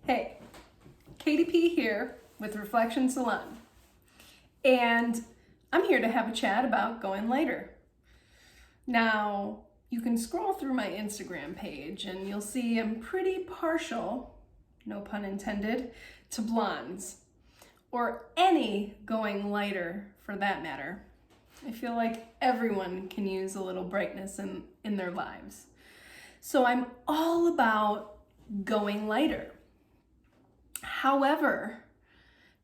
Hey, KDP here with Reflection Salon, and I'm here to have a chat about going lighter. Now, you can scroll through my Instagram page and you'll see I'm pretty partial, no pun intended, to blondes, or any going lighter for that matter. I feel like everyone can use a little brightness in their lives. So I'm all about going lighter. However,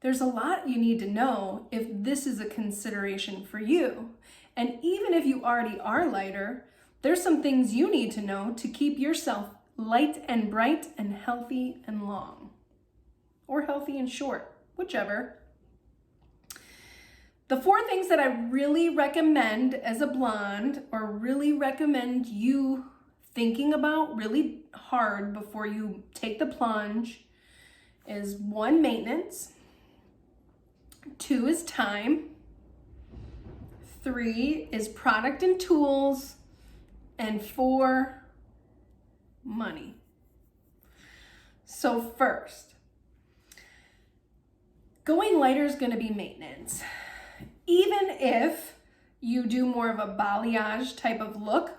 there's a lot you need to know if this is a consideration for you. And even if you already are lighter, there's some things you need to know to keep yourself light and bright and healthy and long. Or healthy and short, whichever. The 4 things that I really recommend as a blonde, or really recommend you thinking about really hard before you take the plunge, is 1, maintenance, 2 is time, 3 is product and tools, and 4, money. So first, going lighter is going to be maintenance. Even if you do more of a balayage type of look,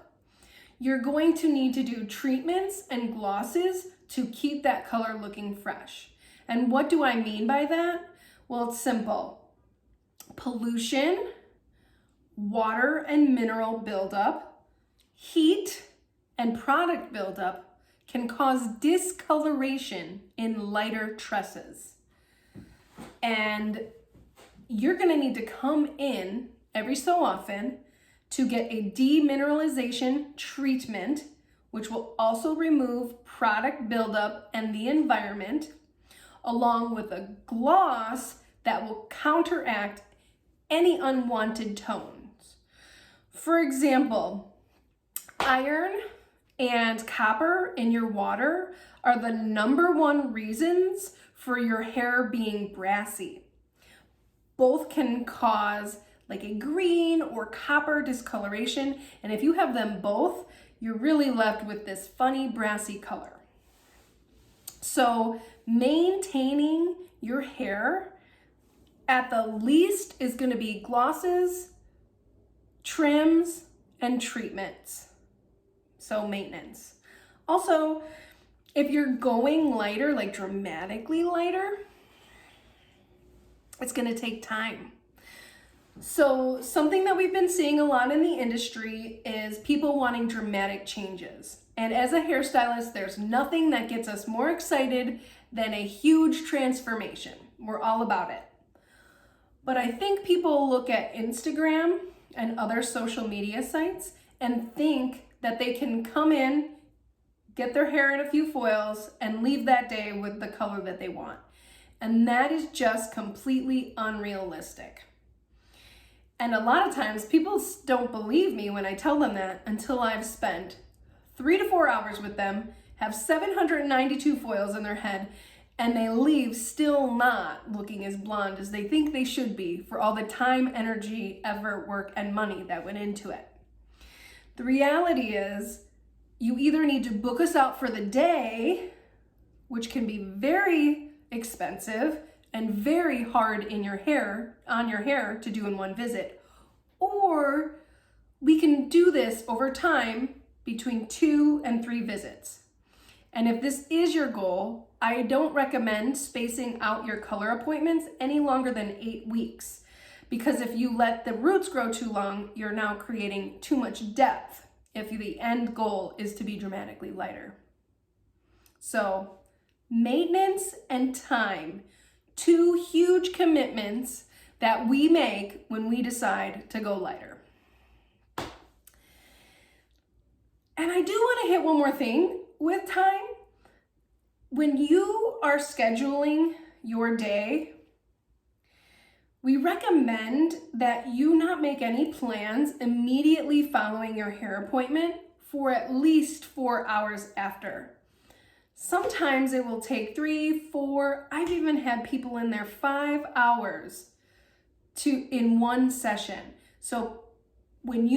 you're going to need to do treatments and glosses to keep that color looking fresh. And what do I mean by that? Well, it's simple. Pollution, water and mineral buildup, heat, and product buildup can cause discoloration in lighter tresses. And you're gonna need to come in every so often to get a demineralization treatment, which will also remove product buildup and the environment, along with a gloss that will counteract any unwanted tones. For example, iron and copper in your water are the #1 reasons for your hair being brassy. Both can cause like a green or copper discoloration, and if you have them both, you're really left with this funny brassy color. So maintaining your hair at the least is going to be glosses, trims, and treatments. So maintenance. Also, if you're going lighter, like dramatically lighter, it's going to take time. So something that we've been seeing a lot in the industry is people wanting dramatic changes. And as a hairstylist, there's nothing that gets us more excited than a huge transformation. We're all about it. But I think people look at Instagram and other social media sites and think that they can come in, get their hair in a few foils, and leave that day with the color that they want. And that is just completely unrealistic. And a lot of times people don't believe me when I tell them that until I've spent 3 to 4 hours with them, have 792 foils in their head, and they leave still not looking as blonde as they think they should be for all the time, energy, effort, work, and money that went into it. The reality is you either need to book us out for the day, which can be very expensive and very hard on your hair to do in one visit, or we can do this over time between 2 and 3 visits. And if this is your goal, I don't recommend spacing out your color appointments any longer than 8 weeks, because if you let the roots grow too long, you're now creating too much depth if the end goal is to be dramatically lighter. So maintenance and time, 2 huge commitments that we make when we decide to go lighter. And I do want to hit one more thing with time. When you are scheduling your day, we recommend that you not make any plans immediately following your hair appointment for at least 4 hours after. Sometimes it will take 3, 4, I've even had people in there 5 hours in one session. So when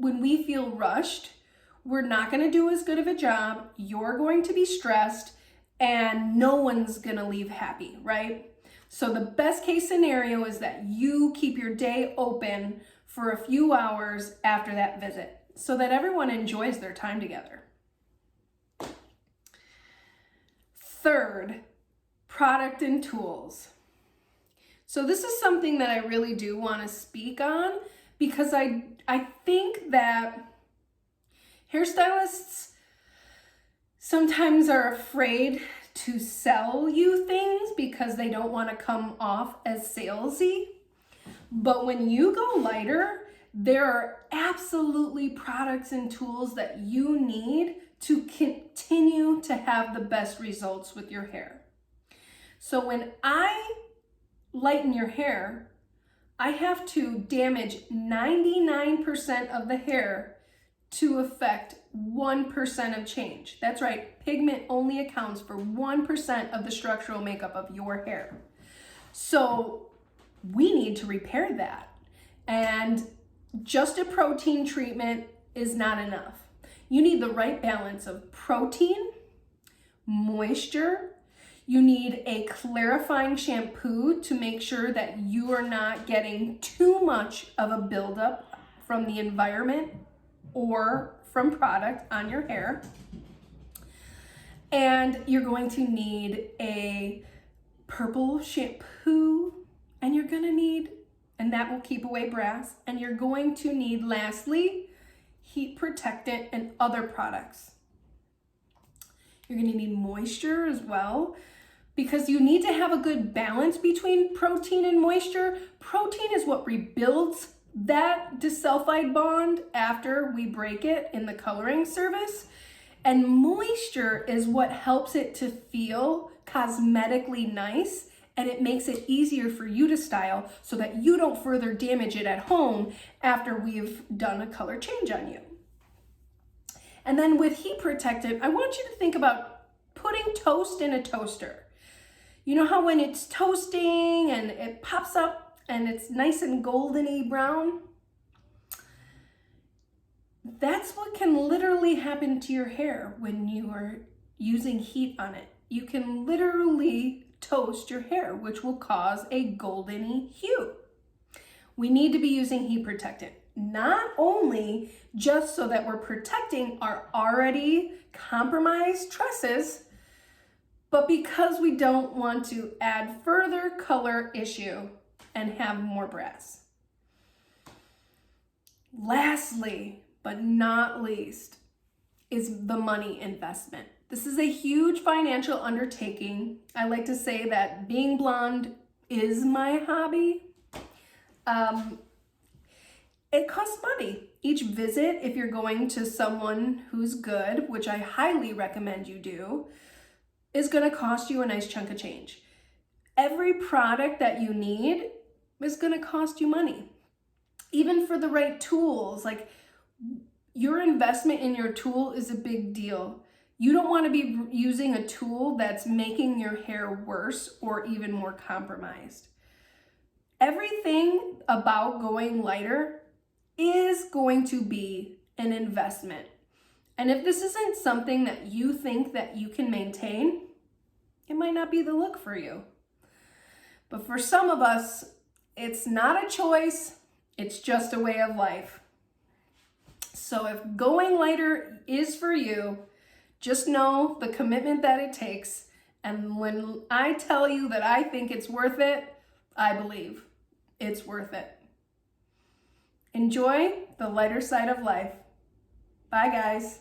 we feel rushed, we're not going to do as good of a job. You're going to be stressed, and no one's gonna leave happy, right? So the best case scenario is that you keep your day open for a few hours after that visit so that everyone enjoys their time together. Third, product and tools. So this is something that I really do want to speak on because I think that hairstylists sometimes are afraid to sell you things because they don't want to come off as salesy. But when you go lighter, there are absolutely products and tools that you need to continue to have the best results with your hair. So when I lighten your hair, I have to damage 99% of the hair to affect 1% of change. That's right, pigment only accounts for 1% of the structural makeup of your hair. So we need to repair that. And just a protein treatment is not enough. You need the right balance of protein, moisture. You need a clarifying shampoo to make sure that you are not getting too much of a buildup from the environment or from product on your hair. And you're going to need a purple shampoo, and you're gonna need, and that will keep away brass, and you're going to need, lastly, heat protectant and other products. You're gonna need moisture as well, because you need to have a good balance between protein and moisture. Protein is what rebuilds that disulfide bond after we break it in the coloring service. And moisture is what helps it to feel cosmetically nice, and it makes it easier for you to style so that you don't further damage it at home after we've done a color change on you. And then with heat protectant, I want you to think about putting toast in a toaster. You know how when it's toasting and it pops up and it's nice and goldeny brown? That's what can literally happen to your hair when you are using heat on it. You can literally toast your hair, which will cause a goldeny hue. We need to be using heat protectant, not only just so that we're protecting our already compromised tresses, but because we don't want to add further color issue and have more brass. Lastly, but not least, is the money investment. This is a huge financial undertaking. I like to say that being blonde is my hobby. It costs money. Each visit, if you're going to someone who's good, which I highly recommend you do, is gonna cost you a nice chunk of change. Every product that you need is gonna cost you money. Even for the right tools, like your investment in your tool is a big deal. You don't want to be using a tool that's making your hair worse or even more compromised. Everything about going lighter is going to be an investment. And if this isn't something that you think that you can maintain, it might not be the look for you. But for some of us, it's not a choice, it's just a way of life. So if going lighter is for you, just know the commitment that it takes. And when I tell you that I think it's worth it, I believe it's worth it. Enjoy the lighter side of life. Bye, guys.